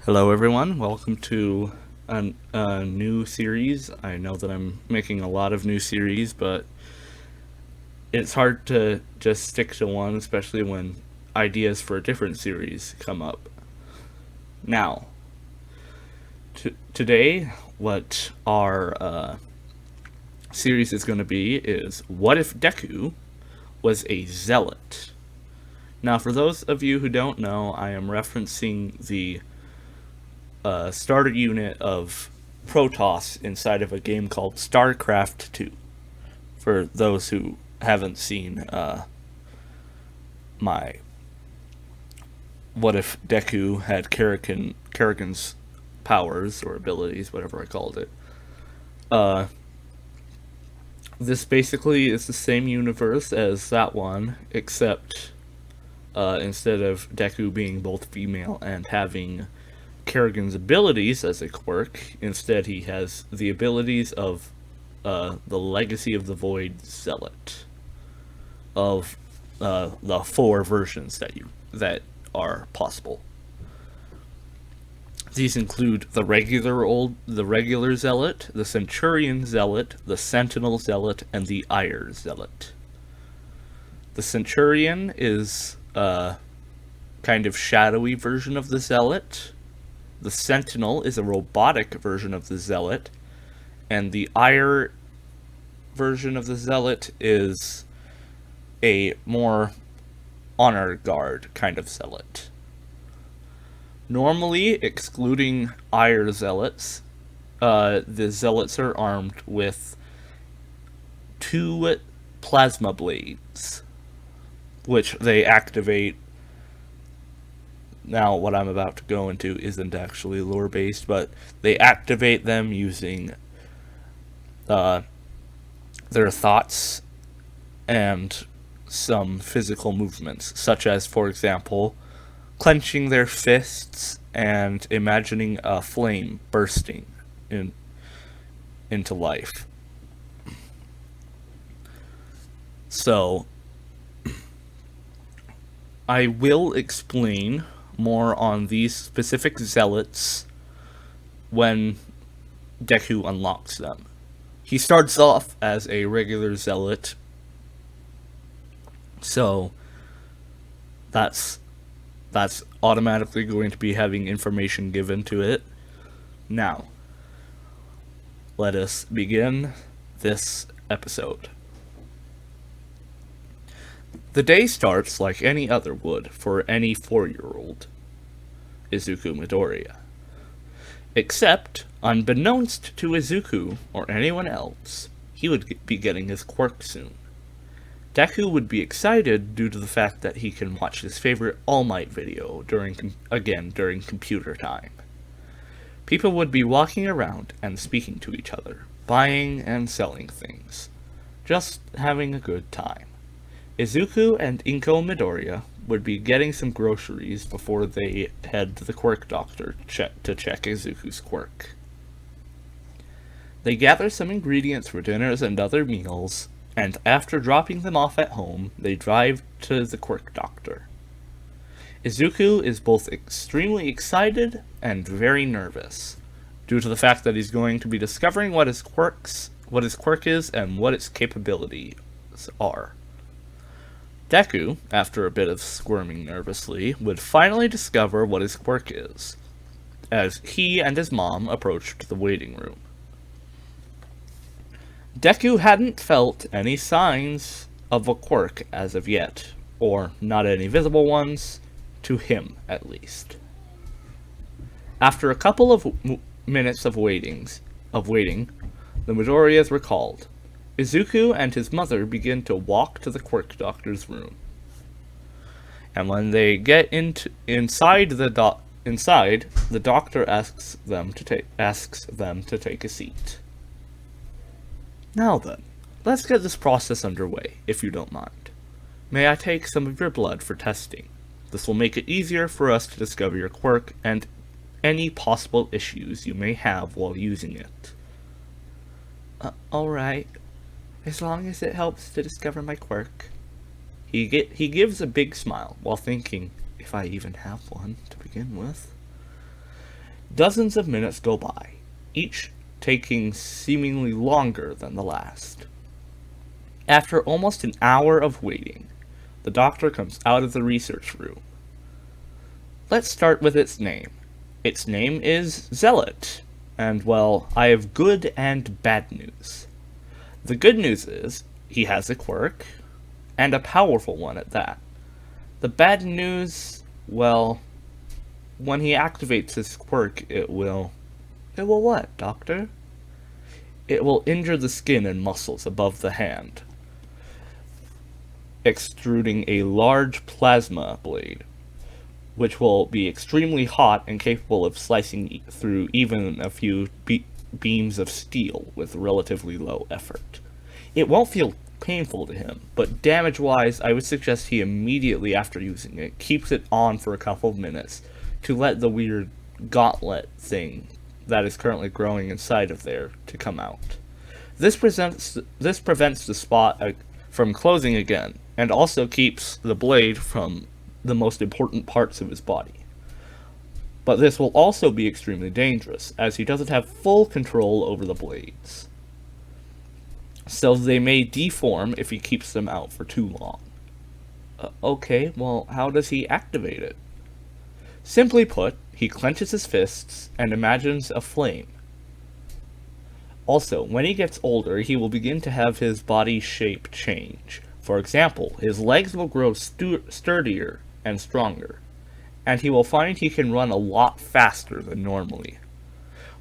Hello, everyone. Welcome to a new series. I know that I'm making a lot of new series, but it's hard to just stick to one, especially when ideas for a different series come up. Now, today, what our series is going to be is what if Deku was a Zealot? Now, for those of you who don't know, I am referencing the starter unit of Protoss inside of a game called StarCraft 2. For those who haven't seen my what if Deku had Kerrigan's powers or abilities, whatever I called it. Uh, this basically is the same universe as that one, except instead of Deku being both female and having Kerrigan's abilities as a quirk, instead he has the abilities of the Legacy of the Void Zealot, of the four versions that are possible. These include the regular Zealot, the Centurion Zealot, the Sentinel Zealot, and the Ire Zealot. The Centurion is a kind of shadowy version of the Zealot. The Sentinel is a robotic version of the Zealot, and the Ire version of the Zealot is a more honor guard kind of Zealot. Normally, excluding Ire Zealots, the Zealots are armed with two plasma blades, which they activate. Now, what I'm about to go into isn't actually lore-based, but they activate them using their thoughts and some physical movements, such as, for example, clenching their fists and imagining a flame bursting into life. So, I will explain more on these specific zealots when Deku unlocks them. He starts off as a regular zealot, so that's automatically going to be having information given to it. Now, let us begin this episode. The day starts like any other would for any 4-year-old, Izuku Midoriya. Except, unbeknownst to Izuku or anyone else, he would be getting his quirk soon. Deku would be excited due to the fact that he can watch his favorite All Might video during computer time. People would be walking around and speaking to each other, buying and selling things, just having a good time. Izuku and Inko Midoriya would be getting some groceries before they head to the quirk doctor to check Izuku's quirk. They gather some ingredients for dinners and other meals, and after dropping them off at home, they drive to the quirk doctor. Izuku is both extremely excited and very nervous, due to the fact that he's going to be discovering what his quirk is and what its capabilities are. Deku, after a bit of squirming nervously, would finally discover what his quirk is, as he and his mom approached the waiting room. Deku hadn't felt any signs of a quirk as of yet, or not any visible ones, to him at least. After a couple of minutes of waiting, the Midoriyas were called. Izuku and his mother begin to walk to the quirk doctor's room. And when they get inside, the doctor asks them to take a seat. Now then, let's get this process underway, if you don't mind. May I take some of your blood for testing? This will make it easier for us to discover your quirk and any possible issues you may have while using it. Alright. As long as it helps to discover my quirk. He gives a big smile while thinking, if I even have one to begin with. Dozens of minutes go by, each taking seemingly longer than the last. After almost an hour of waiting, the doctor comes out of the research room. Let's start with its name. Its name is Zealot, and well, I have good and bad news. The good news is, he has a quirk, and a powerful one at that. The bad news, well, when he activates his quirk, it will what, Doctor? It will injure the skin and muscles above the hand, extruding a large plasma blade, which will be extremely hot and capable of slicing through even a few beams of steel with relatively low effort. It won't feel painful to him, but damage-wise, I would suggest he immediately after using it keeps it on for a couple of minutes to let the weird gauntlet thing that is currently growing inside of there to come out. This prevents the spot from closing again, and also keeps the blade from the most important parts of his body. But this will also be extremely dangerous, as he doesn't have full control over the blades. So they may deform if he keeps them out for too long. Okay, well, how does he activate it? Simply put, he clenches his fists and imagines a flame. Also, when he gets older, he will begin to have his body shape change. For example, his legs will grow sturdier and stronger, and he will find he can run a lot faster than normally.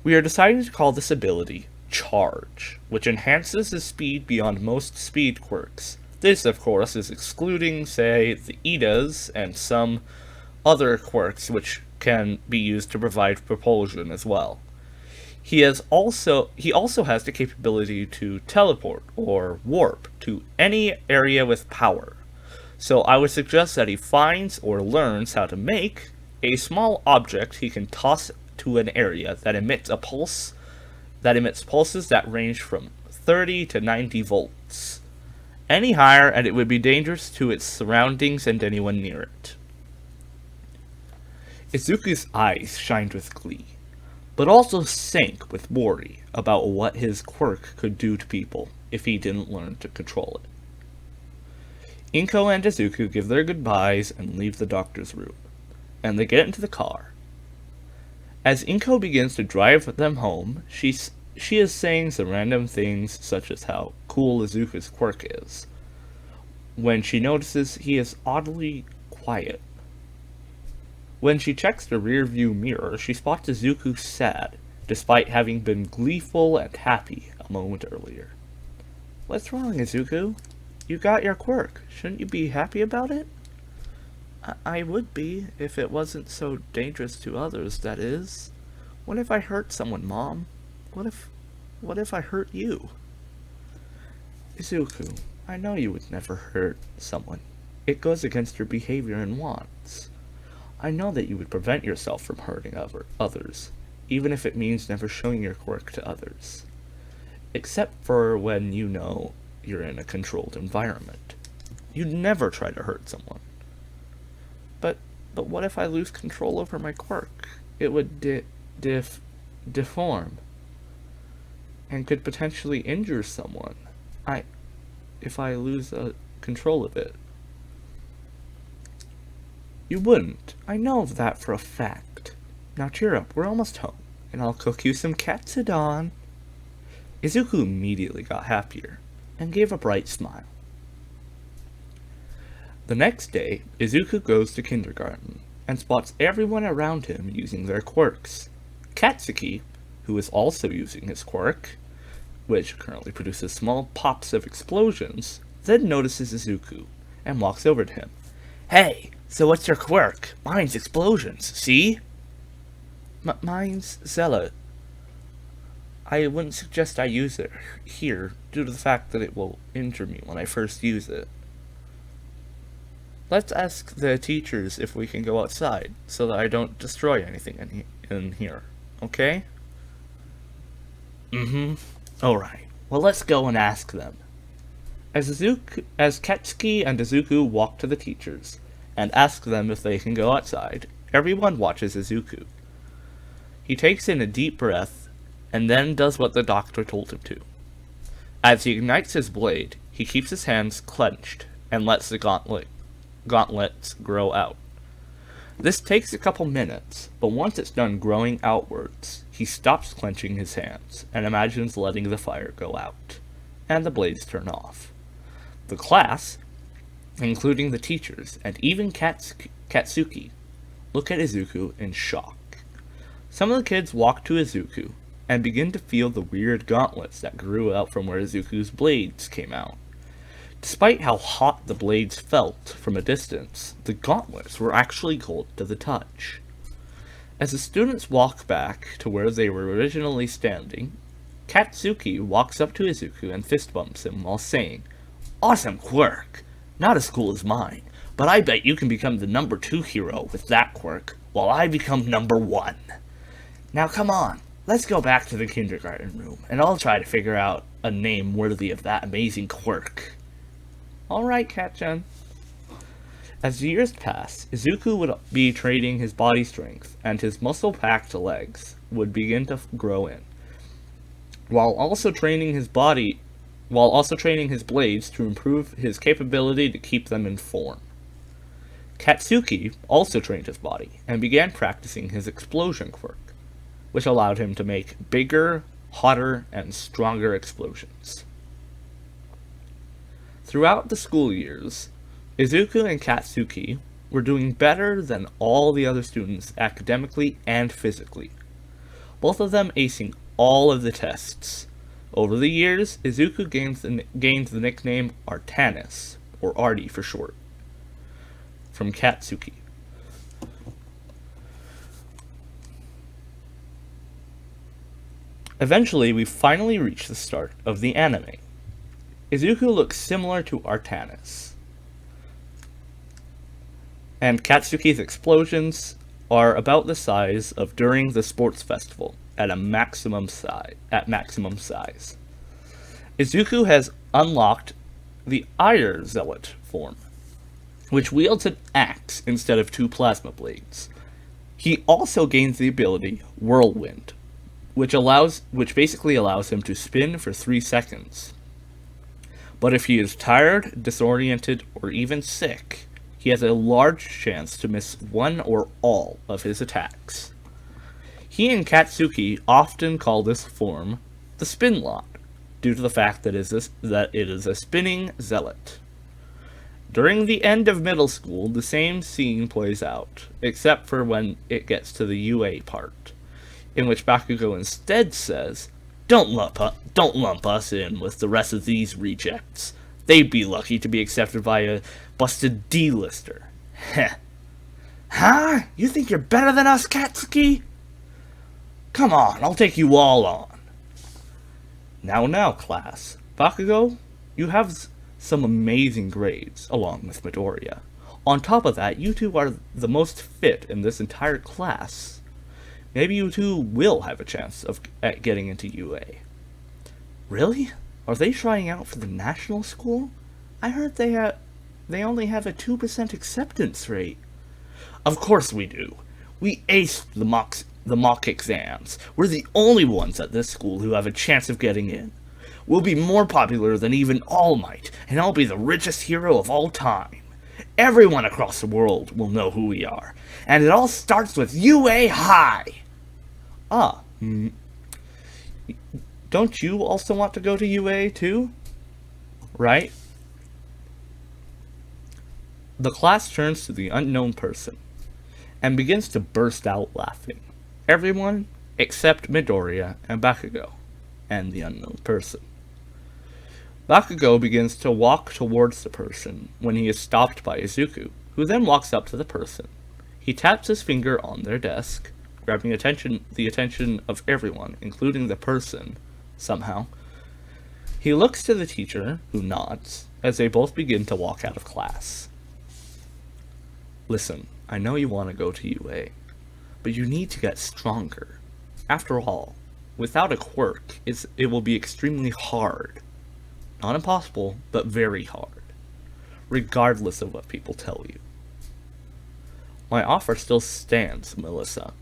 We are deciding to call this ability Charge, which enhances his speed beyond most speed quirks. This, of course, is excluding, say, the Idas and some other quirks which can be used to provide propulsion as well. He also has the capability to teleport or warp to any area with power. So I would suggest that he finds or learns how to make a small object he can toss to an area that emits pulses that range from 30 to 90 volts. Any higher and it would be dangerous to its surroundings and anyone near it. Izuku's eyes shined with glee, but also sank with worry about what his quirk could do to people if he didn't learn to control it. Inko and Izuku give their goodbyes and leave the doctor's room, and they get into the car. As Inko begins to drive them home, she is saying some random things such as how cool Izuku's quirk is, when she notices he is oddly quiet. When she checks the rearview mirror, she spots Izuku sad, despite having been gleeful and happy a moment earlier. What's wrong, Izuku? You got your quirk. Shouldn't you be happy about it? I would be, if it wasn't so dangerous to others, that is. What if I hurt someone, Mom? What if I hurt you? Izuku, I know you would never hurt someone. It goes against your behavior and wants. I know that you would prevent yourself from hurting others, even if it means never showing your quirk to others. Except for when you know you're in a controlled environment. You'd never try to hurt someone. But what if I lose control over my quirk? It would deform and could potentially injure someone. If I lose control of it. You wouldn't. I know of that for a fact. Now cheer up, we're almost home, and I'll cook you some katsudon. Izuku immediately got happier, and gave a bright smile. The next day, Izuku goes to kindergarten, and spots everyone around him using their quirks. Katsuki, who is also using his quirk, which currently produces small pops of explosions, then notices Izuku, and walks over to him. Hey, so what's your quirk? Mine's explosions, see? Mine's Zealot. I wouldn't suggest I use it here, due to the fact that it will injure me when I first use it. Let's ask the teachers if we can go outside, so that I don't destroy anything in here, okay? Alright, well let's go and ask them. As Katsuki and Izuku walk to the teachers, and ask them if they can go outside, everyone watches Izuku. He takes in a deep breath and then does what the doctor told him to. As he ignites his blade, he keeps his hands clenched and lets the gauntlets grow out. This takes a couple minutes, but once it's done growing outwards, he stops clenching his hands and imagines letting the fire go out, and the blades turn off. The class, including the teachers and even Katsuki, look at Izuku in shock. Some of the kids walk to Izuku and begin to feel the weird gauntlets that grew out from where Izuku's blades came out. Despite how hot the blades felt from a distance, the gauntlets were actually cold to the touch. As the students walk back to where they were originally standing, Katsuki walks up to Izuku and fist bumps him while saying, "Awesome quirk! Not as cool as mine, but I bet you can become the number 2 hero with that quirk, while I become number 1. Now come on, let's go back to the kindergarten room, and I'll try to figure out a name worthy of that amazing quirk." Alright, Kat-chan. As the years pass, Izuku would be training his body strength, and his muscle-packed legs would begin to grow in, while also training his blades to improve his capability to keep them in form. Katsuki also trained his body, and began practicing his explosion quirk, which allowed him to make bigger, hotter, and stronger explosions. Throughout the school years, Izuku and Katsuki were doing better than all the other students academically and physically, both of them acing all of the tests. Over the years, Izuku gained the nickname Artanis, or Artie for short, from Katsuki. Eventually, we finally reach the start of the anime. Izuku looks similar to Artanis, and Katsuki's explosions are about the size of during the sports festival at maximum size. Izuku has unlocked the Ire Zealot form, which wields an axe instead of 2 plasma blades. He also gains the ability Whirlwind, which basically allows him to spin for 3 seconds. But if he is tired, disoriented, or even sick, he has a large chance to miss one or all of his attacks. He and Katsuki often call this form the Spin Lot, due to the fact that it is a spinning zealot. During the end of middle school, the same scene plays out, except for when it gets to the UA part, in which Bakugo instead says, Don't lump us in with the rest of these rejects. They'd be lucky to be accepted by a busted D-lister." Heh. Huh? You think you're better than us, Katsuki? Come on, I'll take you all on. Now, class. Bakugo, you have some amazing grades, along with Midoriya. On top of that, you two are the most fit in this entire class. Maybe you two will have a chance at getting into UA. Really? Are they trying out for the national school? I heard they only have a 2% acceptance rate. Of course we do. We aced the mock exams. We're the only ones at this school who have a chance of getting in. We'll be more popular than even All Might, and I'll be the richest hero of all time. Everyone across the world will know who we are, and it all starts with UA High. Don't you also want to go to UA too? Right? The class turns to the unknown person and begins to burst out laughing. Everyone except Midoriya and Bakugo and the unknown person. Bakugo begins to walk towards the person when he is stopped by Izuku, who then walks up to the person. He taps his finger on their desk, grabbing the attention of everyone, including the person, somehow. He looks to the teacher, who nods, as they both begin to walk out of class. Listen, I know you want to go to UA, but you need to get stronger. After all, without a quirk, it will be extremely hard. Not impossible, but very hard, regardless of what people tell you. My offer still stands, Melissa.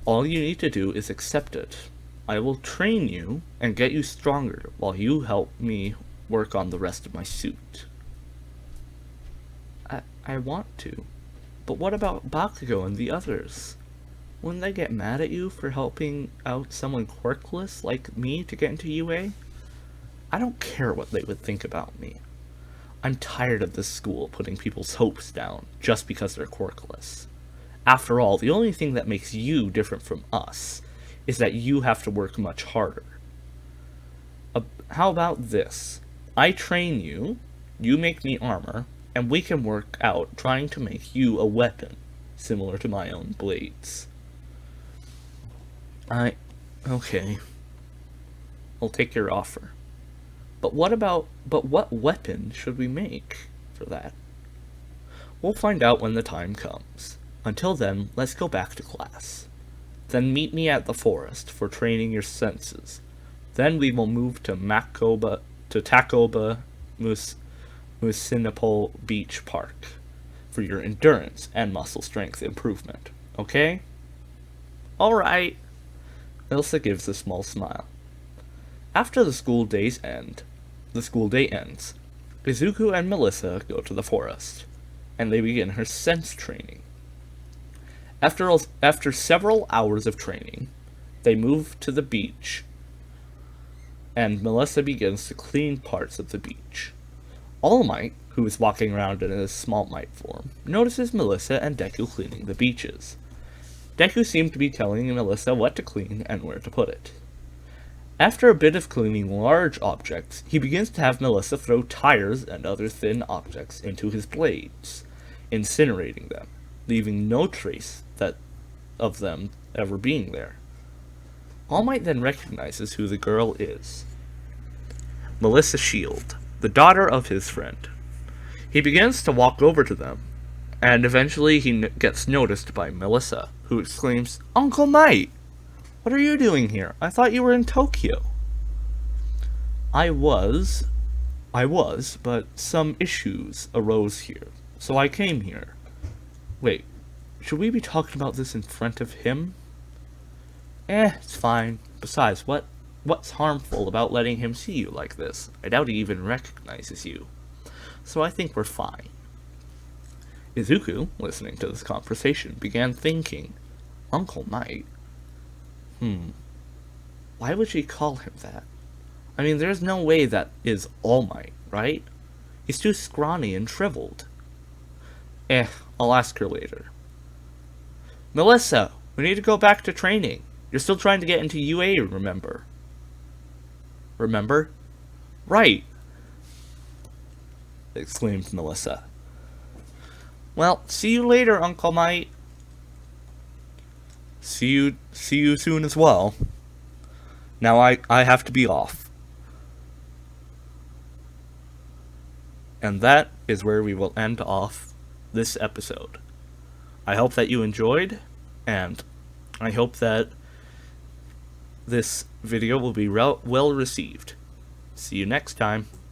All you need to do is accept it. I will train you and get you stronger while you help me work on the rest of my suit. I want to. But what about Bakugo and the others? Wouldn't they get mad at you for helping out someone quirkless like me to get into UA? I don't care what they would think about me. I'm tired of this school putting people's hopes down just because they're quirkless. After all, the only thing that makes you different from us is that you have to work much harder. How about this? I train you, you make me armor, and we can work out trying to make you a weapon, similar to my own blades. Okay. I'll take your offer. But what weapon should we make for that? We'll find out when the time comes. Until then, let's go back to class. Then meet me at the forest for training your senses. Then we will move to Takoba Musinipal Beach Park for your endurance and muscle strength improvement. Okay? Alright. Ilsa gives a small smile. After the school day ends, Izuku and Melissa go to the forest, and they begin her sense training. After several hours of training, they move to the beach, and Melissa begins to clean parts of the beach. All Might, who is walking around in his Small Might form, notices Melissa and Deku cleaning the beaches. Deku seemed to be telling Melissa what to clean and where to put it. After a bit of cleaning large objects, he begins to have Melissa throw tires and other thin objects into his blades, incinerating them, leaving no trace of them ever being there. All Might then recognizes who the girl is. Melissa Shield, the daughter of his friend. He begins to walk over to them, and eventually he gets noticed by Melissa, who exclaims, "Uncle Might! What are you doing here? I thought you were in Tokyo." I was, but some issues arose here, so I came here. Wait, should we be talking about this in front of him? It's fine. Besides, what's harmful about letting him see you like this? I doubt he even recognizes you. So I think we're fine. Izuku, listening to this conversation, began thinking, Uncle Might? Why would she call him that? I mean, there's no way that is All Might, right? He's too scrawny and shriveled. I'll ask her later. Melissa, we need to go back to training. You're still trying to get into UA, remember? Remember? Right! Exclaimed Melissa. Well, see you later, Uncle Might. See you soon as well. Now I have to be off. And that is where we will end off this episode. I hope that you enjoyed, and I hope that this video will be well received. See you next time.